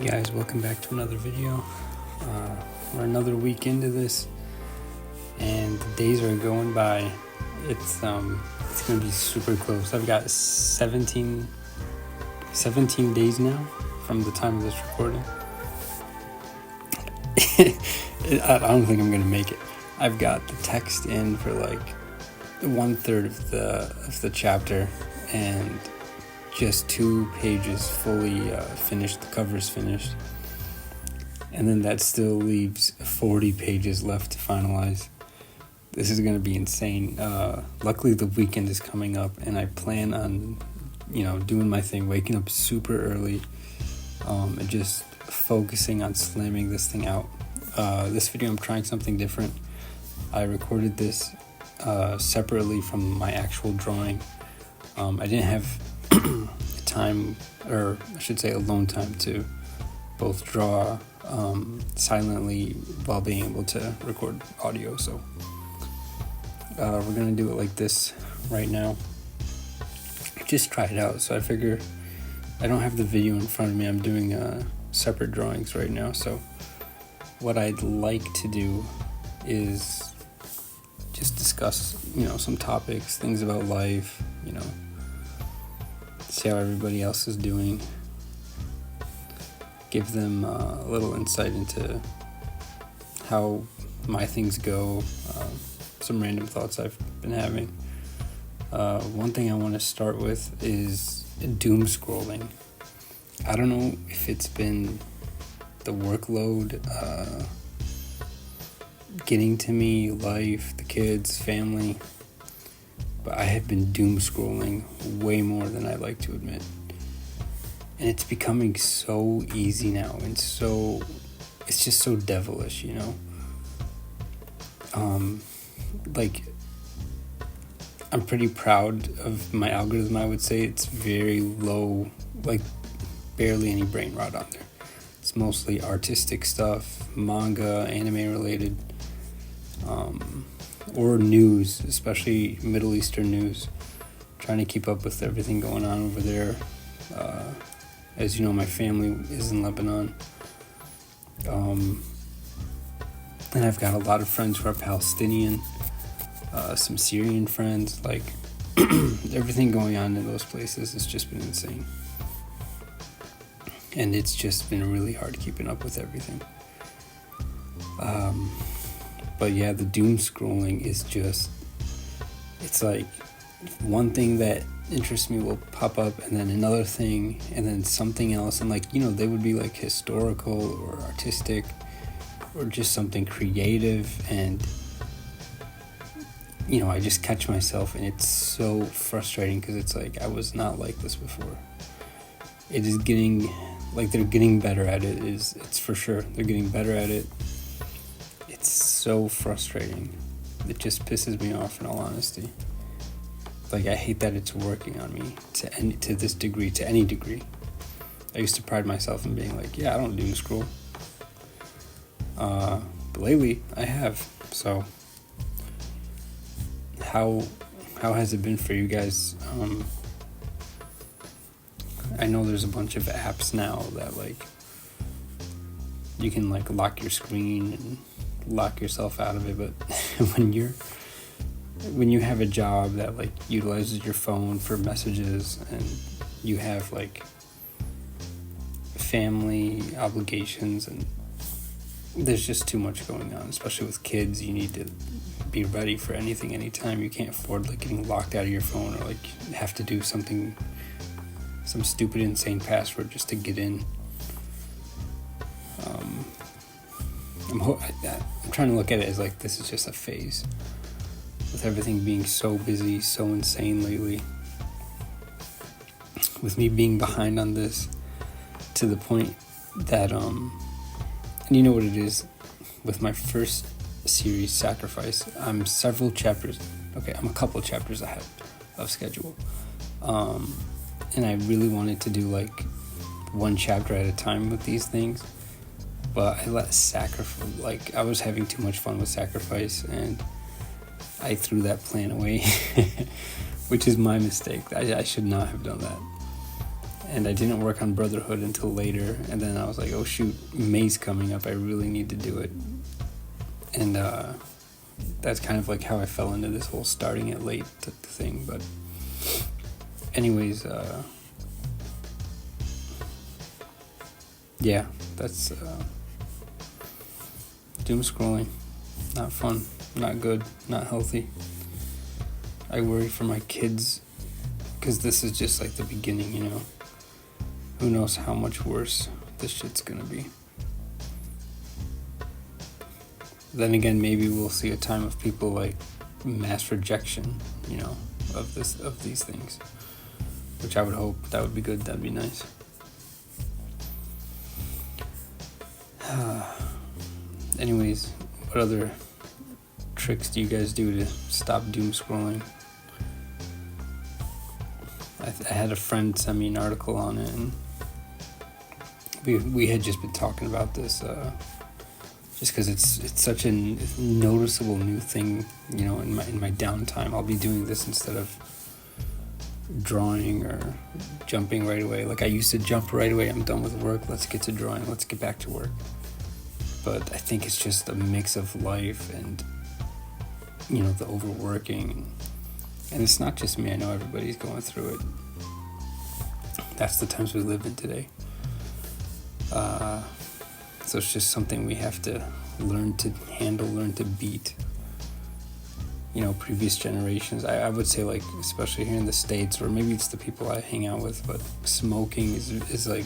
Hey guys, welcome back to another video. We're another week into this, and the days are going by. It's gonna be super close. I've got 17 days now from the time of this recording. I don't think I'm gonna make it. I've got the text in for like 1/3 of the chapter, and just 2 pages fully finished. The cover's finished, and then that still leaves 40 pages left to finalize. This is going to be insane. Luckily the weekend is coming up, and I plan on doing my thing, waking up super early, and just focusing on slamming this thing out. This video, I'm trying something different. I recorded this separately from my actual drawing. I didn't have time, or I should say alone time, to both draw silently while being able to record audio. So we're gonna do it like this right now. Just try it out. So I figure I don't have the video in front of me. I'm doing separate drawings right now. So what I'd like to do is just discuss some topics, things about life, see how everybody else is doing, give them a little insight into how my things go, some random thoughts I've been having. One thing I want to start with is doom scrolling. I don't know if it's been the workload getting to me, life, the kids, family, but I have been doom scrolling way more than I like to admit. And it's becoming so easy now, and it's just so devilish, Like, I'm pretty proud of my algorithm. I would say it's very low, like barely any brain rot on there. It's mostly artistic stuff, manga, anime related, or news, especially Middle Eastern news. Trying to keep up with everything going on over there. As you know, my family is in Lebanon. And I've got a lot of friends who are Palestinian, some Syrian friends. Like, everything going on in those places has just been insane. And it's just been really hard keeping up with everything. But yeah, the doom scrolling is just, it's like one thing that interests me will pop up, and then another thing, and then something else. And they would be like historical or artistic or just something creative. And, I just catch myself, and it's so frustrating because it's like, I was not like this before. It is getting, they're getting better at it, it's for sure. They're getting better at it. It's so frustrating. It just pisses me off, in all honesty. I hate that it's working on me to this degree, to any degree. I used to pride myself in being like, yeah, I don't doom scroll. But lately, I have. So, how has it been for you guys? I know there's a bunch of apps now that you can lock your screen and lock yourself out of it, but when you have a job that utilizes your phone for messages, and you have family obligations, and there's just too much going on, especially with kids. You need to be ready for anything, anytime. You can't afford getting locked out of your phone, or have to do something, some stupid insane password just to get in. I'm trying to look at it as this is just a phase, with everything being so busy, so insane lately, with me being behind on this to the point that and you know what it is, with my first series, Sacrifice, I'm a couple chapters ahead of schedule, and I really wanted to do one chapter at a time with these things. But I let Sacrifice, I was having too much fun with Sacrifice, and I threw that plan away, which is my mistake. I should not have done that. and I didn't work on Brotherhood until later, and then I was like, oh shoot, May's coming up, I really need to do it. And that's kind of like how I fell into this whole starting it late thing. But anyways, yeah, that's doom scrolling. Not fun, not good, not healthy. I worry for my kids, because this is just like the beginning, you know. Who knows how much worse this shit's gonna be. Then again, maybe we'll see a time of people like mass rejection, you know, of these things, which I would hope. That would be good. That'd be nice. Anyways, what other tricks do you guys do to stop doom scrolling? I had a friend send me an article on it, and we had just been talking about this, just because it's such a noticeable new thing, you know. In my downtime, I'll be doing this instead of drawing or jumping right away. Like I used to jump right away. I'm done with work. Let's get to drawing. Let's get back to work. But I think it's just a mix of life and, you know, the overworking. And it's not just me. I know everybody's going through it. That's the times we live in today. So it's just something we have to learn to handle, learn to beat. You know, previous generations. I would say, like, especially here in the States, or maybe it's the people I hang out with, but smoking is like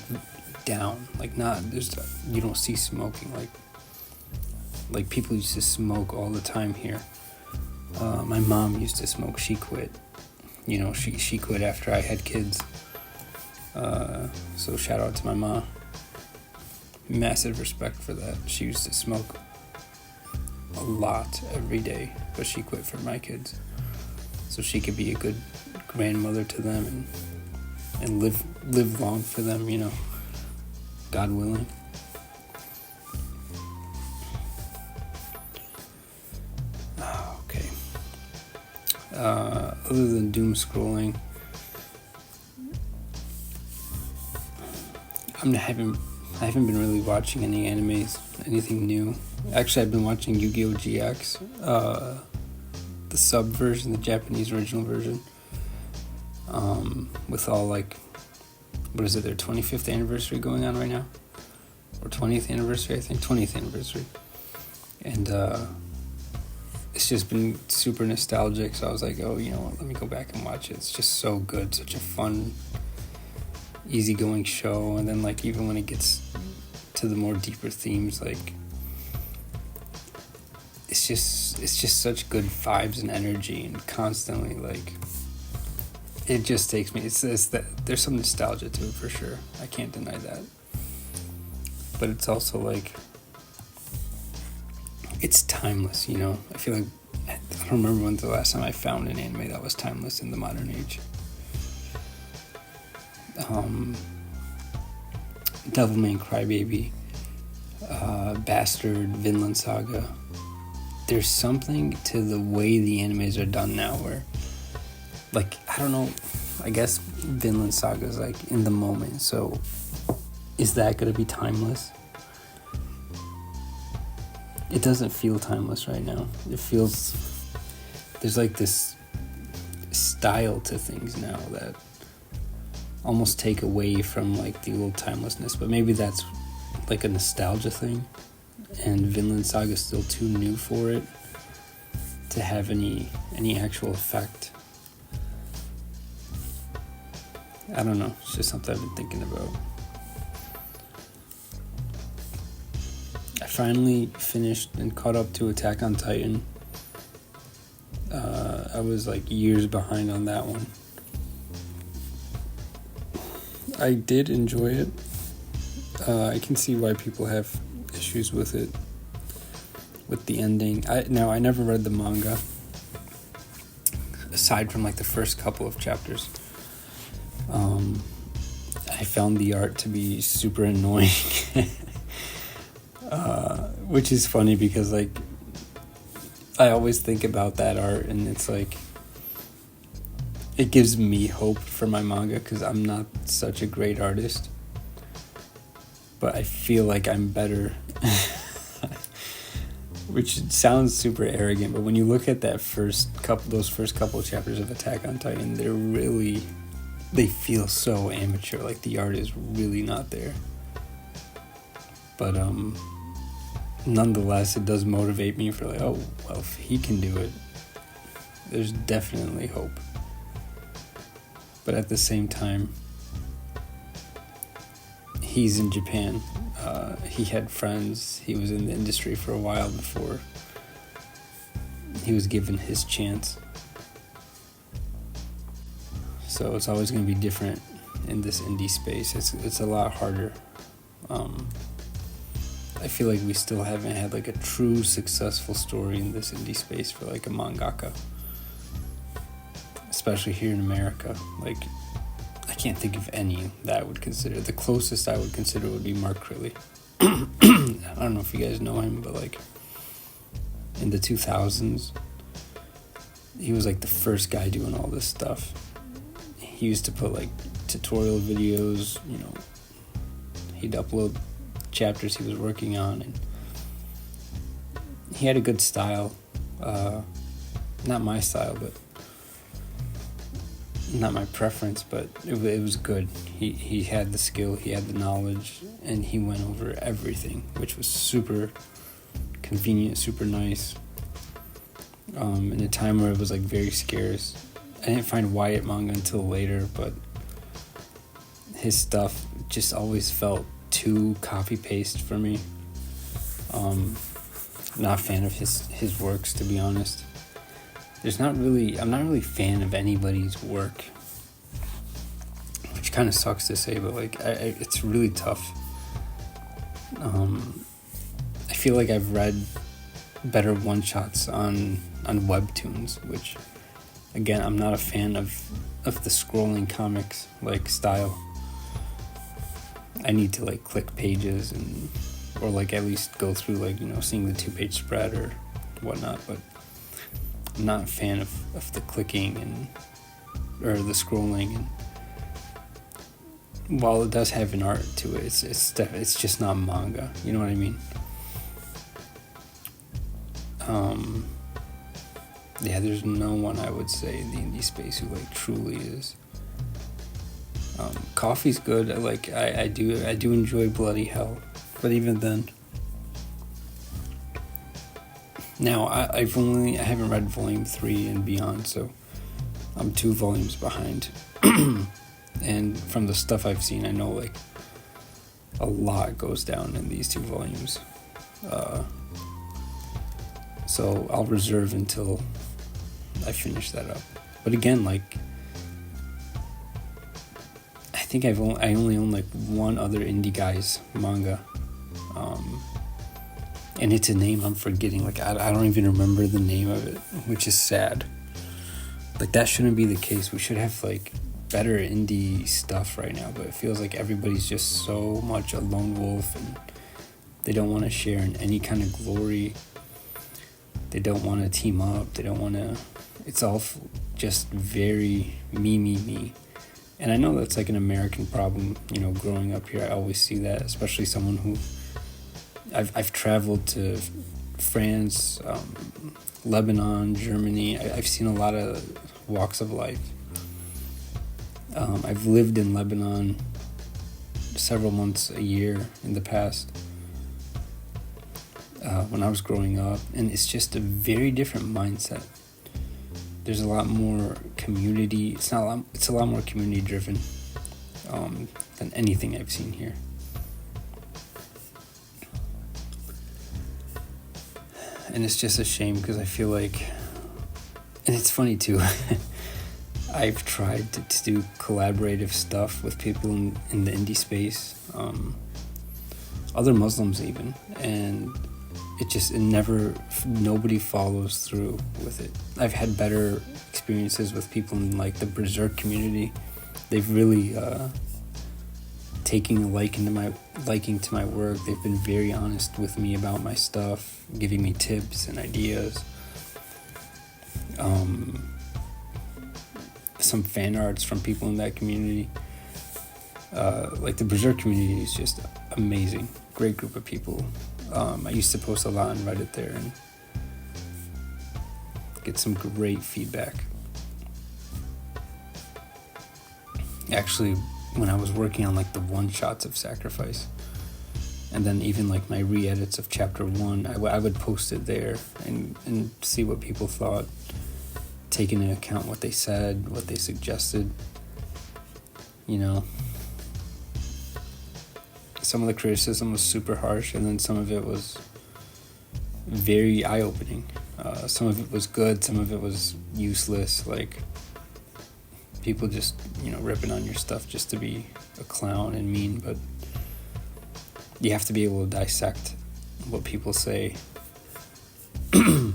down. Like you don't see smoking. Like people used to smoke all the time here. My mom used to smoke. She quit. You know, she quit after I had kids. So shout out to my mom. Massive respect for that. She used to smoke a lot every day, but she quit for my kids, so she could be a good grandmother to them and live long for them, you know, God willing. Okay. Other than doom scrolling, I haven't been really watching any animes, anything new. Actually, I've been watching Yu-Gi-Oh! GX, the sub version, the Japanese original version, with all, like, what is it, their 25th anniversary going on right now? Or 20th anniversary, I think, 20th anniversary. And it's just been super nostalgic, so I was like, oh, you know what, let me go back and watch it. It's just so good, such a fun, easygoing show. And then, like, even when it gets to the more deeper themes, like, it's just such good vibes and energy, and constantly, like, it just takes me, it's that there's some nostalgia to it for sure. I can't deny that. But it's also like, it's timeless, you know. I feel like, I don't remember when the last time I found an anime that was timeless in the modern age. Devilman Crybaby, Bastard, Vinland Saga. There's something to the way the animes are done now where, like, I don't know, I guess Vinland Saga is like in the moment, so is that going to be timeless? It doesn't feel timeless right now. It feels, there's like this style to things now that almost take away from, like, the old timelessness, but maybe that's like a nostalgia thing, and Vinland Saga is still too new for it to have any actual effect. I don't know, it's just something I've been thinking about. I finally finished and caught up to Attack on Titan. I was like years behind on that one. I did enjoy it. I can see why people have issues with it, with the ending. I never read the manga, aside from like the first couple of chapters. I found the art to be super annoying, which is funny because, like, I always think about that art, and it's like, it gives me hope for my manga because I'm not such a great artist, but I feel like I'm better. Which sounds super arrogant, but when you look at those first couple of chapters of Attack on Titan, they feel so amateur, like the art is really not there. But nonetheless, it does motivate me for like, oh, well, if he can do it, there's definitely hope. But at the same time, he's in Japan. He had friends. He was in the industry for a while before he was given his chance. So it's always going to be different in this indie space. It's a lot harder. I feel like we still haven't had like a true successful story in this indie space for like a mangaka, especially here in America. Like, I can't think of any that I would consider. The closest I would consider would be Mark Crilly. I don't know if you guys know him, but like in the 2000s, he was like the first guy doing all this stuff. He used to put like tutorial videos, you know, he'd upload chapters he was working on, and he had a good style. Not my style, but not my preference, but it was good. He had the skill, he had the knowledge, and he went over everything, which was super convenient, super nice. In a time where it was like very scarce. I didn't find Wyatt manga until later, but his stuff just always felt too copy paste for me. Not a fan of his works, to be honest. I'm not really a fan of anybody's work, which kind of sucks to say, but like it's really tough. I feel like I've read better one-shots on webtoons, which again, I'm not a fan of the scrolling comics like style. I need to like click pages or like at least go through like, you know, seeing the 2-page spread or whatnot, but I'm not a fan of the clicking or the scrolling. And while it does have an art to it, it's just not manga. You know what I mean? Yeah, there's no one I would say in the indie space who like truly is. Coffee's good. I do enjoy Bloody Hell, but even then. Now, I haven't read volume 3 and beyond, so I'm 2 volumes behind. And from the stuff I've seen, I know like a lot goes down in these 2 volumes. So I'll reserve until I finish that up. But again, like, I think I only own like one other indie guy's manga. And it's a name I'm forgetting. Like, I don't even remember the name of it, which is sad. Like, that shouldn't be the case. We should have, like, better indie stuff right now. But it feels like everybody's just so much a lone wolf, and they don't want to share in any kind of glory. They don't want to team up. They don't want to... It's all just very me. And I know that's, like, an American problem. You know, growing up here, I always see that, especially someone who... I've traveled to France, Lebanon, Germany. I've seen a lot of walks of life. I've lived in Lebanon several months a year in the past when I was growing up, and it's just a very different mindset. There's a lot more community. It's a lot more community driven than anything I've seen here. And it's just a shame because I feel like, and it's funny too, I've tried to do collaborative stuff with people in the indie space, other Muslims even, and nobody follows through with it. I've had better experiences with people in like the Berserk community. They've really taking a liking to my work. They've been very honest with me about my stuff, giving me tips and ideas. some fan arts from people in that community. Like the Berserk community is just amazing. Great group of people. I used to post a lot on Reddit there and get some great feedback. Actually, when I was working on like the one-shots of Sacrifice, and then even like my re-edits of chapter 1, I would post it there and see what people thought, taking into account what they said, what they suggested. You know, some of the criticism was super harsh, and then some of it was very eye-opening. Some of it was good, some of it was useless, like people just, you know, ripping on your stuff just to be a clown and mean, but you have to be able to dissect what people say. I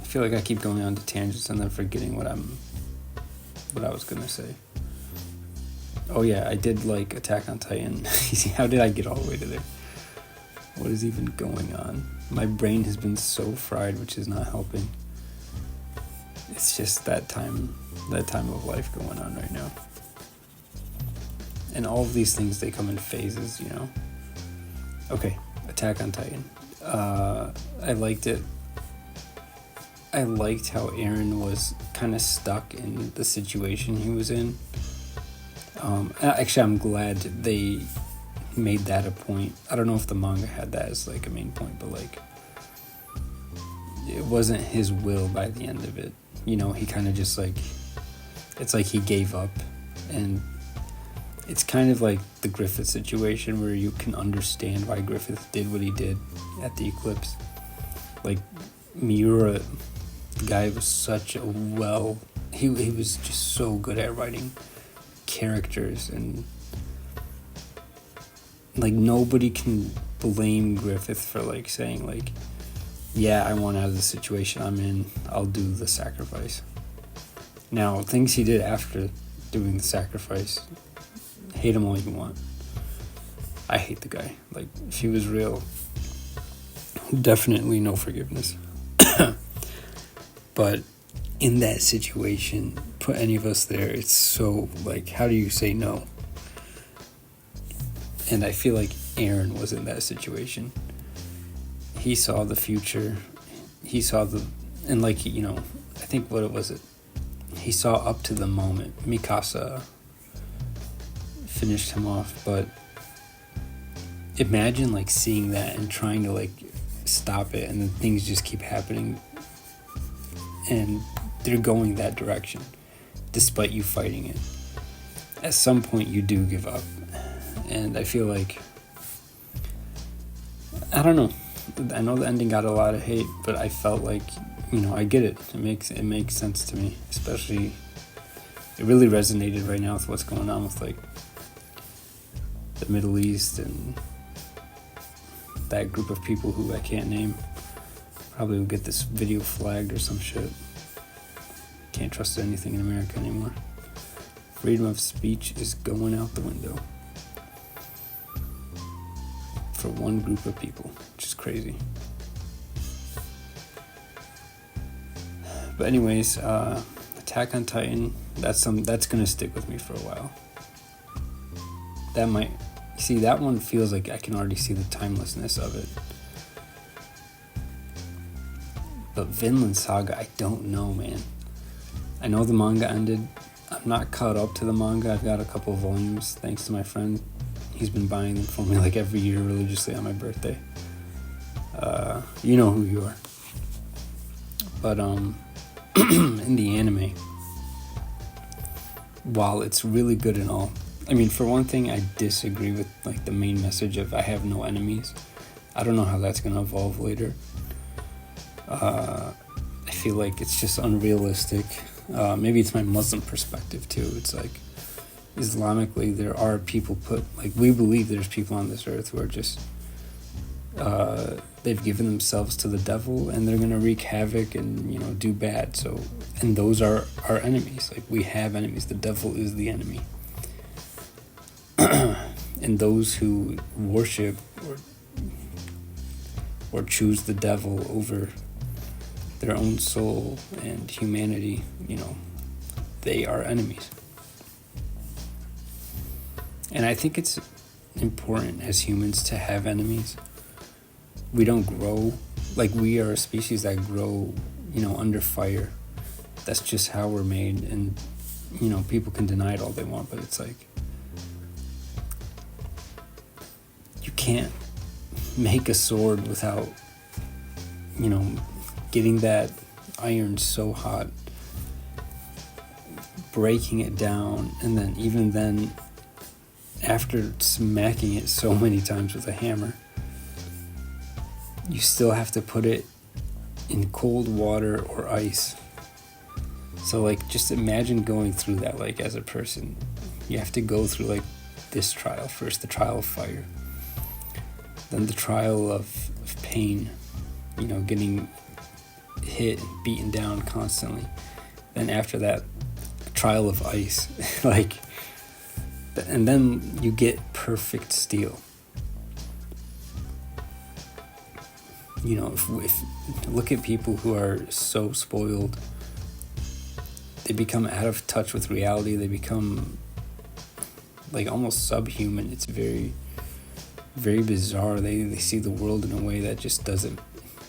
feel like I keep going on to tangents and then forgetting what I was gonna say. Oh yeah, I did like Attack on Titan. How did I get all the way to there? What is even going on? My brain has been so fried, which is not helping. It's just that time of life going on right now. And all of these things, they come in phases, you know? Okay, Attack on Titan. I liked it. I liked how Eren was kind of stuck in the situation he was in. Actually, I'm glad they made that a point. I don't know if the manga had that as like a main point, but like it wasn't his will by the end of it. You know, he kind of just like, it's like he gave up, and it's kind of like the Griffith situation where you can understand why Griffith did what he did at the eclipse. Like Miura, the guy was such a he was just so good at writing characters, and like nobody can blame Griffith for like saying like, yeah, I want out of the situation I'm in, I'll do the sacrifice. Now, things he did after doing the sacrifice, hate him all you want. I hate the guy. Like, if he was real, definitely no forgiveness. But in that situation, put any of us there, it's so, like, how do you say no? And I feel like Eren was in that situation. He saw the future. He saw and like, you know, I think what was it? He saw up to the moment. Mikasa finished him off, but imagine like seeing that and trying to like stop it, and then things just keep happening and they're going that direction despite you fighting it. At some point you do give up, and I feel like, I don't know, I know the ending got a lot of hate, but I felt like, you know, I get it. It makes sense to me, especially it really resonated right now with what's going on with like the Middle East and that group of people who I can't name. Probably will get this video flagged or some shit. Can't trust anything in America anymore. Freedom of speech is going out the window for one group of people, which is crazy. But anyways, Attack on Titan, that's gonna stick with me for a while. That one feels like I can already see the timelessness of it. But Vinland Saga, I don't know, man. I know the manga ended. I'm not caught up to the manga. I've got a couple of volumes, thanks to my friend. He's been buying them for me like every year religiously on my birthday. You know who you are. But in the anime, while it's really good and all, I mean, for one thing, I disagree with like the main message of I have no enemies. I don't know how that's gonna evolve later. I feel like it's just unrealistic. Maybe it's my Muslim perspective too. It's like, Islamically, there are people we believe there's people on this earth who are just, they've given themselves to the devil, and they're gonna wreak havoc and, you know, do bad. So, and those are our enemies. Like, we have enemies. The devil is the enemy. And those who worship or choose the devil over their own soul and humanity, they are enemies. And I think it's important as humans to have enemies. We don't grow, we are a species that grow, under fire. That's just how we're made. And, people can deny it all they want, but it's you can't make a sword without, getting that iron so hot, breaking it down, and then even then, after smacking it so many times with a hammer, you still have to put it in cold water or ice. So just imagine going through that as a person. You have to go through this trial first, the trial of fire, then the trial of pain, getting hit and beaten down constantly. Then after that, a trial of ice, and then you get perfect steel. If look at people who are so spoiled, they become out of touch with reality. They become almost subhuman. It's very, very bizarre. They see the world in a way that just doesn't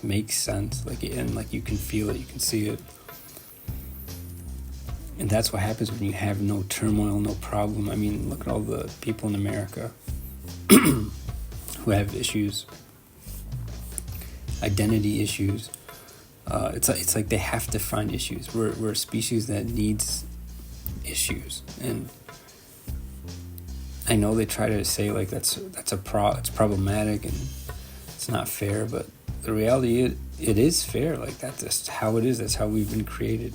make sense. And you can feel it, you can see it. And that's what happens when you have no turmoil, no problem. I mean, look at all the people in America who have issues, identity issues. It's like they have to find issues. We're a species that needs issues, and I know they try to say it's problematic and it's not fair, but the reality is it is fair. That's just how it is. That's how we've been created.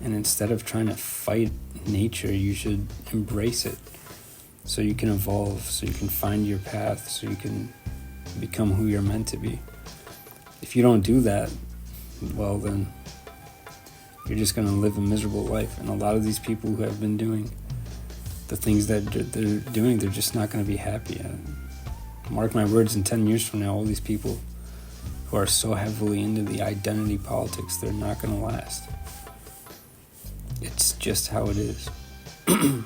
And instead of trying to fight nature, you should embrace it, so you can evolve, so you can find your path, so you can become who you're meant to be. If you don't do that, well, then you're just going to live a miserable life. And a lot of these people who have been doing the things that they're doing, they're just not going to be happy. Mark my words, in 10 years from now, all these people who are so heavily into the identity politics, they're not going to last. It's just how it is. And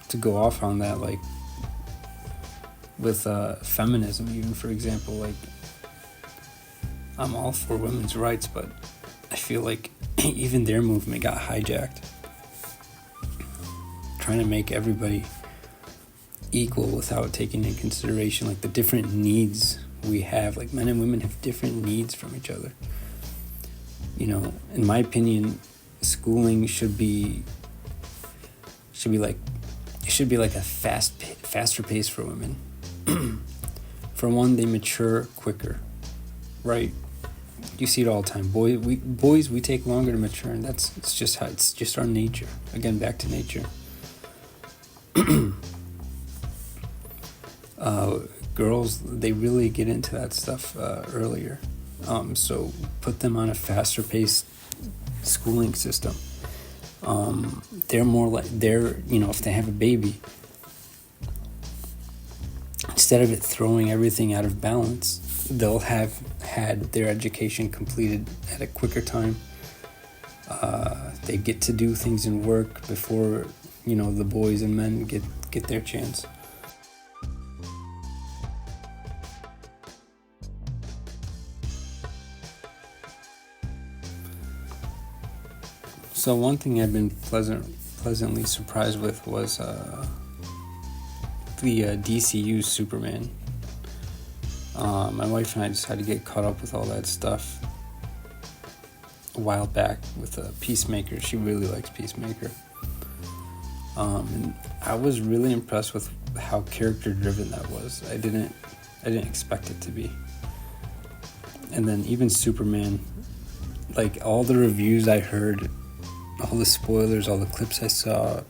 to go off on that, with feminism, even, for example, I'm all for women's rights, but I feel even their movement got hijacked, trying to make everybody equal without taking into consideration the different needs we have. Men and women have different needs from each other. In my opinion, schooling should be a faster pace for women. For one, they mature quicker, right? You see it all the time. Boys, we take longer to mature, and it's just our nature. Again, back to nature. Girls, they really get into that stuff earlier. So put them on a faster paced schooling system. They're more if they have a baby, instead of it throwing everything out of balance, they'll have had their education completed at a quicker time. They get to do things in work before, the boys and men get their chance. So one thing I've been pleasantly surprised with was the DCU Superman. My wife and I just had to get caught up with all that stuff a while back with Peacemaker. She really likes Peacemaker. And I was really impressed with how character driven that was. I didn't expect it to be. And then even Superman, all the reviews I heard, all the spoilers, all the clips I saw,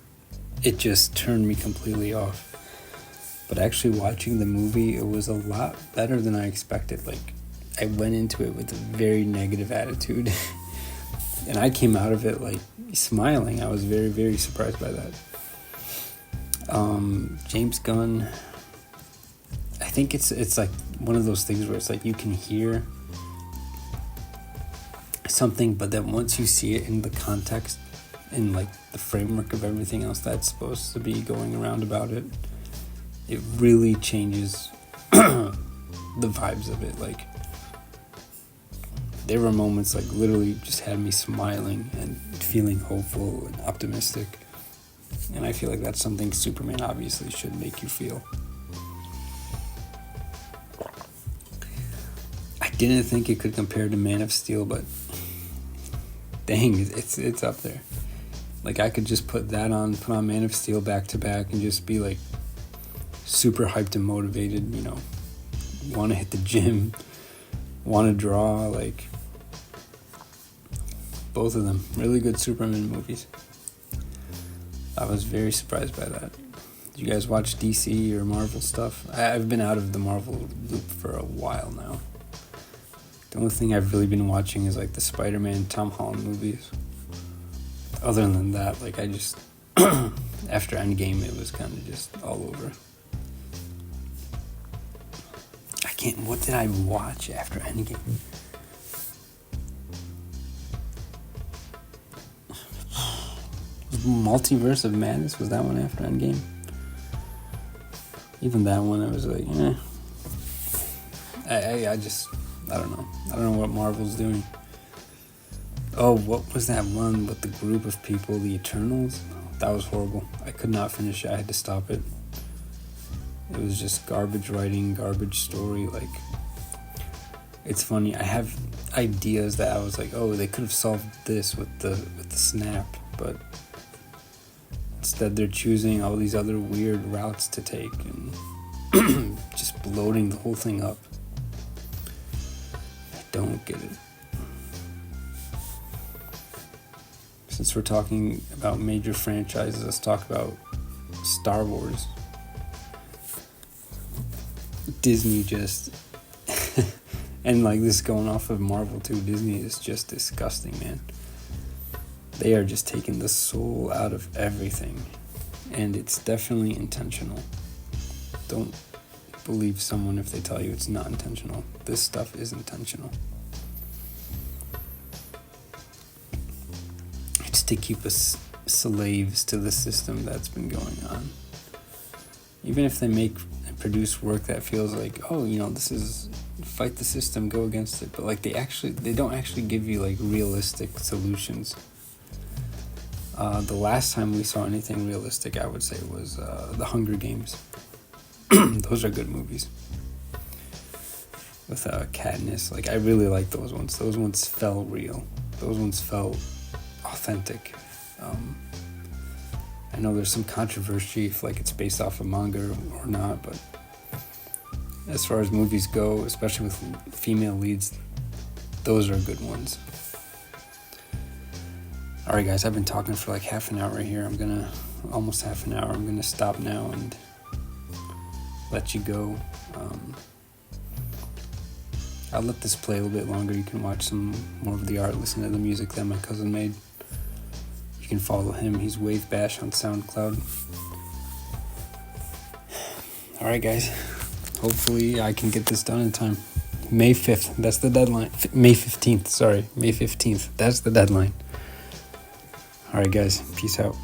it just turned me completely off. But actually watching the movie, it was a lot better than I expected. I went into it with a very negative attitude. And I came out of it smiling. I was very, very surprised by that. James Gunn, I think it's like one of those things where it's like you can hear something, but then once you see it in the context, in like the framework of everything else that's supposed to be going around about it, it really changes the vibes of it. Like, there were moments like literally just had me smiling and feeling hopeful and optimistic, and I feel like that's something Superman obviously should make you feel. I didn't think it could compare to Man of Steel, but dang, it's up there. Like, I could just put on Man of Steel back to back and just be like super hyped and motivated, you know, want to hit the gym, want to draw. Like, both of them really good Superman movies. I was very surprised by that. Did you guys watch DC or Marvel stuff? I've been out of the Marvel loop for a while now. The only thing I've really been watching is like the Spider-Man, Tom Holland movies. Other than that, like, I just after Endgame, it was kind of just all over. What did I watch after Endgame? Multiverse of Madness, was that one after Endgame? Even that one, I was like, I don't know. I don't know what Marvel's doing. Oh, what was that one with the group of people, the Eternals? That was horrible. I could not finish it. I had to stop it. It was just garbage writing, garbage story. Like, it's funny. I have ideas that I was like, oh, they could have solved this with the snap, but instead they're choosing all these other weird routes to take and just bloating the whole thing up. I don't get it. Since we're talking about major franchises, let's talk about Star Wars. Disney just and like this going off of Marvel too, Disney is just disgusting, man. They are just taking the soul out of everything, and it's definitely intentional. Don't believe someone if they tell you it's not intentional. This stuff is intentional. It's to keep us slaves to the system that's been going on. Even if they make and produce work that feels like, oh, you know, this is fight the system, go against it, but like they don't actually give you like realistic solutions. The last time we saw anything realistic, I would say, was The Hunger Games. Those are good movies. With Katniss, like, I really like those ones. Those ones felt real. Those ones felt authentic. I know there's some controversy if like it's based off of manga or not, but as far as movies go, especially with female leads, those are good ones. Alright guys, I've been talking for like half an hour here. Almost half an hour. I'm gonna stop now and let you go. I'll let this play a little bit longer. You can watch some more of the art, listen to the music that my cousin made. You can follow him. He's Wave Bash on SoundCloud. Alright guys, hopefully I can get this done in time. May 5th, that's the deadline. May 15th, May 15th, that's the deadline. Alright guys, peace out.